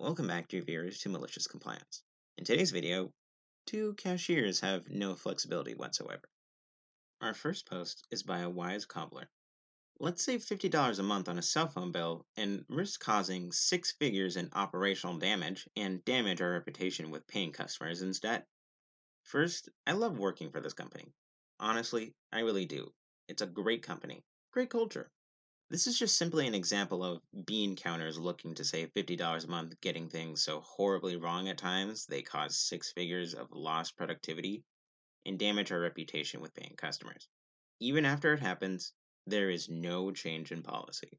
Welcome back, dear viewers, to Malicious Compliance. In today's video, two cashiers have no flexibility whatsoever. Our first post is by a wise cobbler. Let's save $50 a month on a cell phone bill and risk causing six figures in operational damage and damage our reputation with paying customers instead. First, I love working for this company. Honestly, I really do. It's a great company, great culture. This is just simply an example of bean counters looking to save $50 a month, getting things so horribly wrong at times they cause six figures of lost productivity and damage our reputation with paying customers. Even after it happens, there is no change in policy.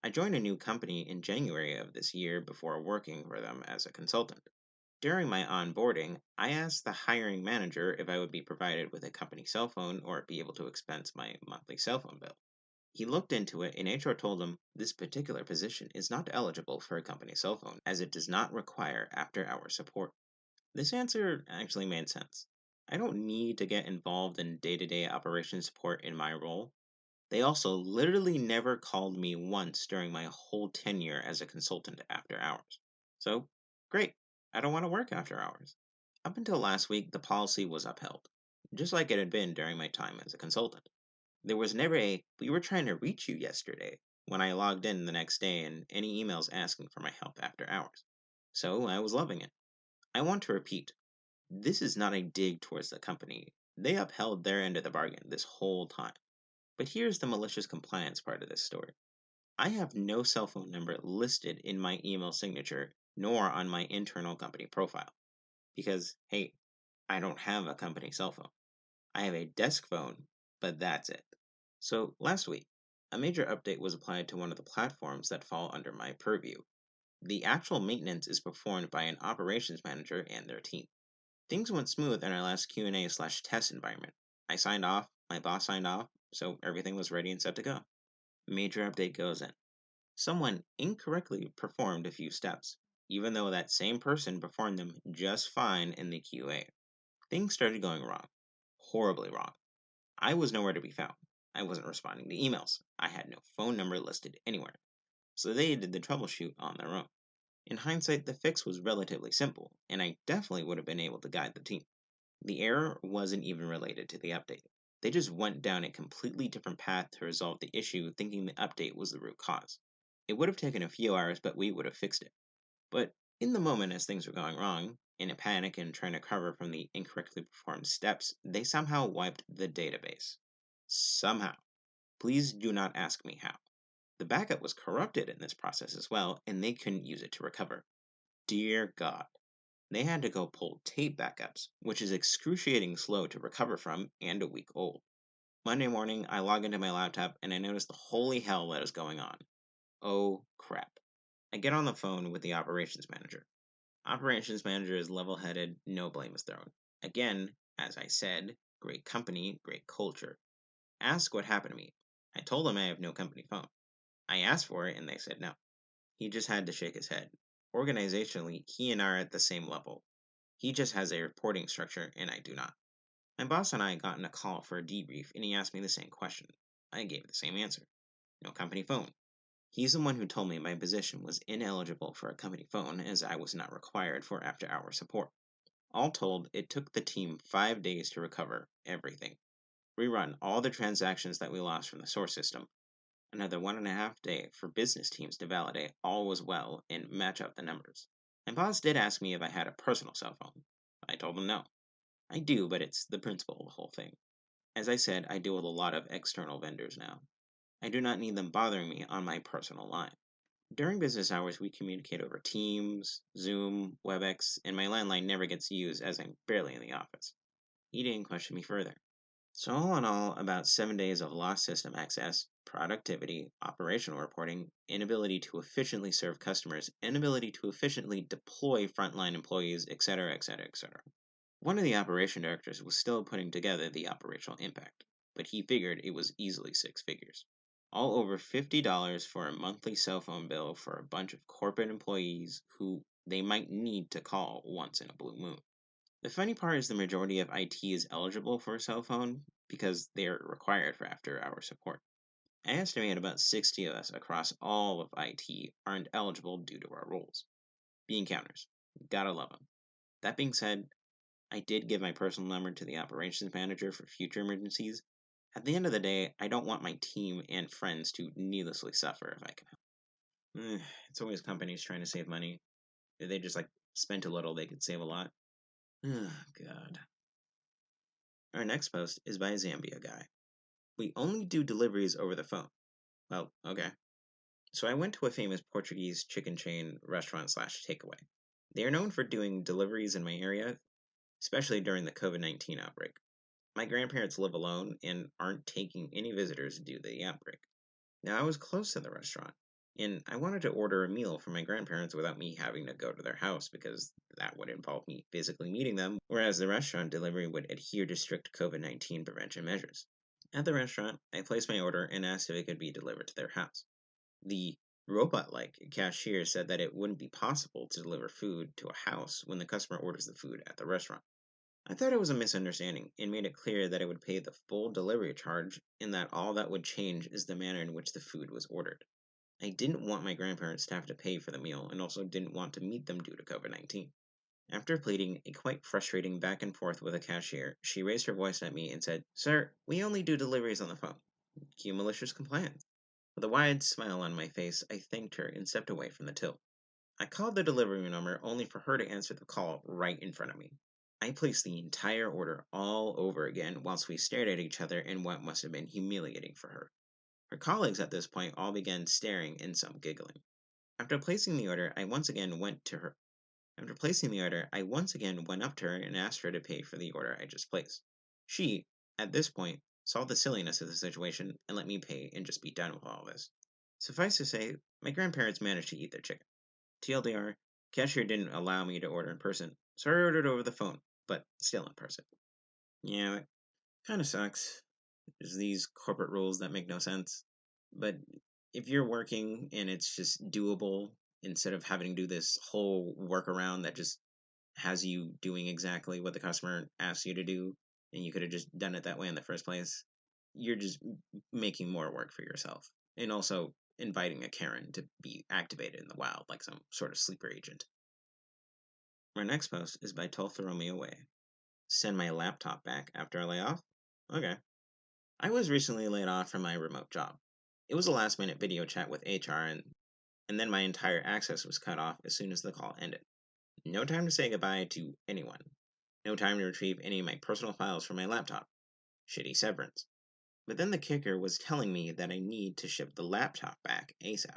I joined a new company in January of this year before working for them as a consultant. During my onboarding, I asked the hiring manager if I would be provided with a company cell phone or be able to expense my monthly cell phone bill. He looked into it, and HR told him this particular position is not eligible for a company cell phone as it does not require after-hour support. This answer actually made sense. I don't need to get involved in day-to-day operations support in my role. They also literally never called me once during my whole tenure as a consultant after hours. So, great. I don't want to work after hours. Up until last week, the policy was upheld, just like it had been during my time as a consultant. There was never a "we were trying to reach you yesterday" when I logged in the next day and any emails asking for my help after hours. So I was loving it. I want to repeat, this is not a dig towards the company. They upheld their end of the bargain this whole time. But here's the malicious compliance part of this story. I have no cell phone number listed in my email signature nor on my internal company profile. Because, hey, I don't have a company cell phone. I have a desk phone, but that's it. So last week, a major update was applied to one of the platforms that fall under my purview. The actual maintenance is performed by an operations manager and their team. Things went smooth in our last Q&A/test environment. I signed off, my boss signed off, so everything was ready and set to go. Major update goes in. Someone incorrectly performed a few steps, even though that same person performed them just fine in the QA. Things started going wrong. Horribly wrong. I was nowhere to be found. I wasn't responding to emails. I had no phone number listed anywhere. So they did the troubleshoot on their own. In hindsight, the fix was relatively simple, and I definitely would have been able to guide the team. The error wasn't even related to the update. They just went down a completely different path to resolve the issue, thinking the update was the root cause. It would have taken a few hours, but we would have fixed it. But in the moment, as things were going wrong, in a panic and trying to recover from the incorrectly performed steps, they somehow wiped the database. Somehow. Please do not ask me how. The backup was corrupted in this process as well, and they couldn't use it to recover. Dear God. They had to go pull tape backups, which is excruciating slow to recover from and a week old. Monday morning, I log into my laptop and I notice the holy hell that is going on. Oh crap. I get on the phone with the operations manager. Operations manager is level-headed, no blame is thrown. Again, as I said, great company, great culture. Ask what happened to me. I told him I have no company phone. I asked for it and they said no. He just had to shake his head. Organizationally, he and I are at the same level. He just has a reporting structure and I do not. My boss and I got in a call for a debrief and he asked me the same question. I gave the same answer. No company phone. He's the one who told me my position was ineligible for a company phone as I was not required for after-hour support. All told, it took the team 5 days to recover everything. Rerun all the transactions that we lost from the source system. Another 1.5 days for business teams to validate all was well and match up the numbers. My boss did ask me if I had a personal cell phone. I told him no. I do, but it's the principle of the whole thing. As I said, I deal with a lot of external vendors now. I do not need them bothering me on my personal line. During business hours, we communicate over Teams, Zoom, WebEx, and my landline never gets used as I'm barely in the office. He didn't question me further. So all in all, about 7 days of lost system access, productivity, operational reporting, inability to efficiently serve customers, inability to efficiently deploy frontline employees, etc., etc., etc. One of the operation directors was still putting together the operational impact, but he figured it was easily six figures. All over $50 for a monthly cell phone bill for a bunch of corporate employees who they might need to call once in a blue moon. The funny part is the majority of IT is eligible for a cell phone because they are required for after-hour support. I estimate about 60 of us across all of IT aren't eligible due to our roles. bean counters. Gotta love them. That being said, I did give my personal number to the operations manager for future emergencies. At the end of the day, I don't want my team and friends to needlessly suffer if I can help. It's always companies trying to save money. If they just spent a little, they could save a lot. Oh, God. Our next post is by a Zambia guy. We only do deliveries over the phone. Well, okay. So I went to a famous Portuguese chicken chain restaurant slash takeaway. They are known for doing deliveries in my area, especially during the COVID-19 outbreak. My grandparents live alone and aren't taking any visitors due to the outbreak. Now, I was close to the restaurant, and I wanted to order a meal for my grandparents without me having to go to their house because that would involve me physically meeting them, whereas the restaurant delivery would adhere to strict COVID-19 prevention measures. At the restaurant, I placed my order and asked if it could be delivered to their house. The robot-like cashier said that it wouldn't be possible to deliver food to a house when the customer orders the food at the restaurant. I thought it was a misunderstanding and made it clear that it would pay the full delivery charge and that all that would change is the manner in which the food was ordered. I didn't want my grandparents to have to pay for the meal and also didn't want to meet them due to COVID-19. After pleading a quite frustrating back and forth with a cashier, she raised her voice at me and said, "Sir, we only do deliveries on the phone. Cue malicious compliance." With a wide smile on my face, I thanked her and stepped away from the till. I called the delivery number only for her to answer the call right in front of me. I placed the entire order all over again whilst we stared at each other in what must have been humiliating for her. Her colleagues at this point all began staring and some giggling. After placing the order, I once again went to her. After placing the order, I once again went up to her and asked her to pay for the order I just placed. She, at this point, saw the silliness of the situation and let me pay and just be done with all this. Suffice to say, my grandparents managed to eat their chicken. TLDR, cashier didn't allow me to order in person, so I ordered over the phone, but still in person. Yeah, it kind of sucks. There's these corporate rules that make no sense. But if you're working and it's just doable instead of having to do this whole workaround that just has you doing exactly what the customer asks you to do, and you could have just done it that way in the first place, you're just making more work for yourself. And also inviting a Karen to be activated in the wild like some sort of sleeper agent. Our next post is by Toll Throw Me Away. Send my laptop back after a layoff? Okay. I was recently laid off from my remote job. It was a last minute video chat with HR, and then my entire access was cut off as soon as the call ended. No time to say goodbye to anyone. No time to retrieve any of my personal files from my laptop. Shitty severance. But then the kicker was telling me that I need to ship the laptop back ASAP.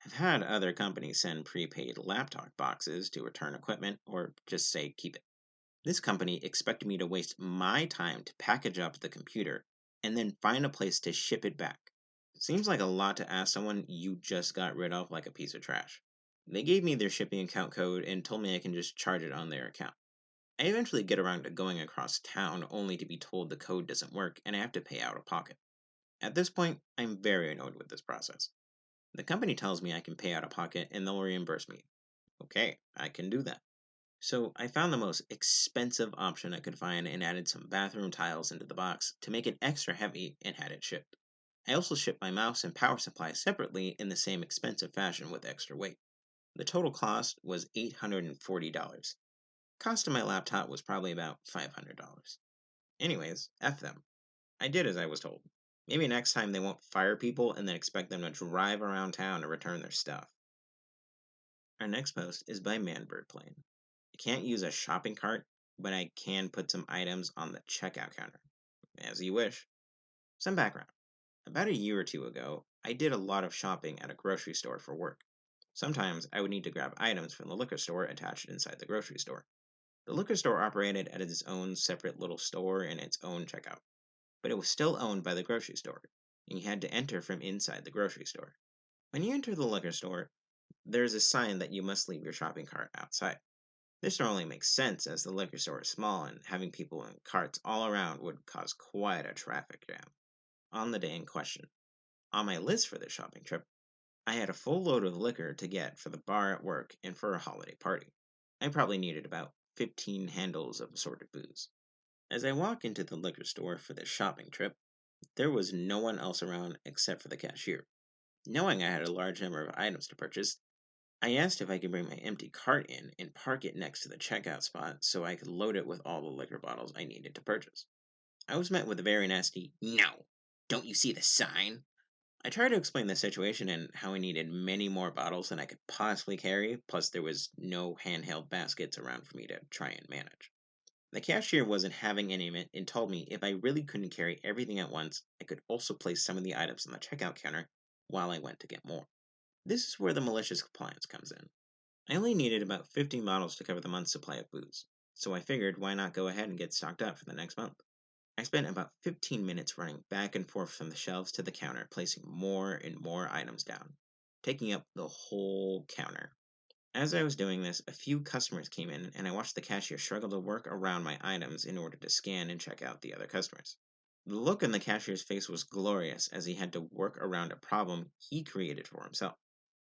I've had other companies send prepaid laptop boxes to return equipment or just say keep it. This company expected me to waste my time to package up the computer and then find a place to ship it back. Seems like a lot to ask someone you just got rid of like a piece of trash. They gave me their shipping account code and told me I can just charge it on their account. I eventually get around to going across town only to be told the code doesn't work and I have to pay out of pocket. At this point, I'm very annoyed with this process. The company tells me I can pay out of pocket and they'll reimburse me. Okay, I can do that. So I found the most expensive option I could find and added some bathroom tiles into the box to make it extra heavy and had it shipped. I also shipped my mouse and power supply separately in the same expensive fashion with extra weight. The total cost was $840. Cost of my laptop was probably about $500. Anyways, F them. I did as I was told. Maybe next time they won't fire people and then expect them to drive around town to return their stuff. Our next post is by Manbirdplane. I can't use a shopping cart, but I can put some items on the checkout counter. As you wish. Some background. About a year or two ago, I did a lot of shopping at a grocery store for work. Sometimes I would need to grab items from the liquor store attached inside the grocery store. The liquor store operated as its own separate little store and its own checkout, but it was still owned by the grocery store, and you had to enter from inside the grocery store. When you enter the liquor store, there is a sign that you must leave your shopping cart outside. This normally makes sense as the liquor store is small and having people in carts all around would cause quite a traffic jam. On the day in question, on my list for this shopping trip, I had a full load of liquor to get for the bar at work and for a holiday party. I probably needed about 15 handles of assorted booze. As I walk into the liquor store for this shopping trip, there was no one else around except for the cashier. Knowing I had a large number of items to purchase, I asked if I could bring my empty cart in and park it next to the checkout spot so I could load it with all the liquor bottles I needed to purchase. I was met with a very nasty, "No! Don't you see the sign?" I tried to explain the situation and how I needed many more bottles than I could possibly carry, plus there was no handheld baskets around for me to try and manage. The cashier wasn't having any of it and told me if I really couldn't carry everything at once, I could also place some of the items on the checkout counter while I went to get more. This is where the malicious compliance comes in. I only needed about 15 bottles to cover the month's supply of booze, so I figured why not go ahead and get stocked up for the next month. I spent about 15 minutes running back and forth from the shelves to the counter, placing more and more items down, taking up the whole counter. As I was doing this, a few customers came in, and I watched the cashier struggle to work around my items in order to scan and check out the other customers. The look on the cashier's face was glorious as he had to work around a problem he created for himself.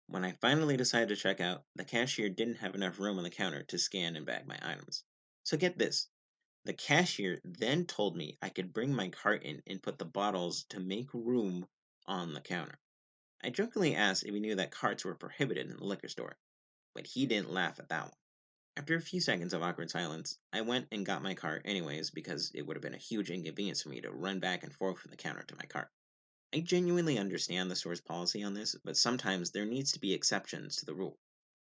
When I finally decided to check out, the cashier didn't have enough room on the counter to scan and bag my items. So get this, the cashier then told me I could bring my cart in and put the bottles to make room on the counter. I jokingly asked if he knew that carts were prohibited in the liquor store, but he didn't laugh at that one. After a few seconds of awkward silence, I went and got my cart anyways because it would have been a huge inconvenience for me to run back and forth from the counter to my cart. I genuinely understand the store's policy on this, but sometimes there needs to be exceptions to the rule.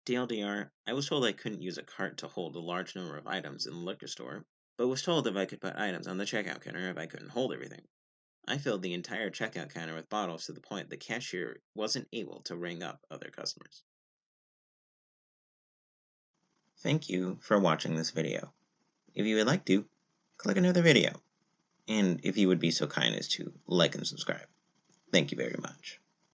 TLDR, I was told I couldn't use a cart to hold a large number of items in the liquor store, but was told if I could put items on the checkout counter if I couldn't hold everything. I filled the entire checkout counter with bottles to the point the cashier wasn't able to ring up other customers. Thank you for watching this video. If you would like to, click another video. And if you would be so kind as to like and subscribe. Thank you very much.